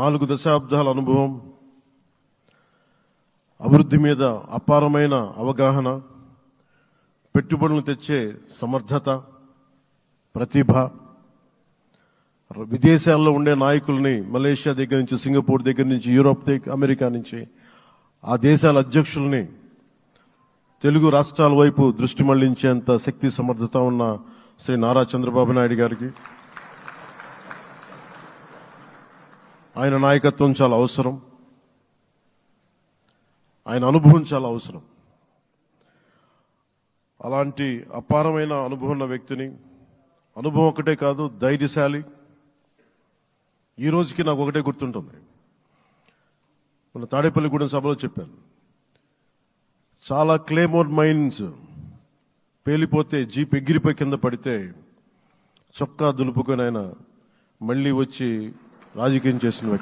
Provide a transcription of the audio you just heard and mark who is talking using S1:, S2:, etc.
S1: 4 దశాబ్దాల అనుభవం, అభివృద్ధి మీద అపారమైన అవగాహన, పెట్టుబడులను తెచ్చే సమర్థత, ప్రతిభ, విదేశాల్లో ఉండే నాయకుల్ని మలేషియా దగ్గర నుంచి, సింగపూర్ దగ్గర నుంచి, యూరోప్ దగ్గర, అమెరికా నుంచి ఆ దేశాల అధ్యక్షుల్ని తెలుగు రాష్ట్రాల వైపు దృష్టి మళ్లించేంత శక్తి సమర్థత ఉన్న శ్రీ నారా చంద్రబాబు నాయుడు గారికి ఆయన నాయకత్వం చాలా అవసరం, ఆయన అనుభవం చాలా అవసరం. అలాంటి అపారమైన అనుభవం ఉన్న వ్యక్తిని, అనుభవం ఒకటే కాదు, ధైర్యశాలి. ఈ రోజుకి నాకు ఒకటే గుర్తుంటుంది. మన తాడేపల్లిగూడెం సభలో చెప్పాను, చాలా క్లేమోర్ మైన్స్ పేలిపోతే జీప్ ఎగిరిపోయి కింద పడితే చొక్కా దులుపుకొని ఆయన మళ్ళీ వచ్చి రాజకీయం చేసిన వ్యక్తి.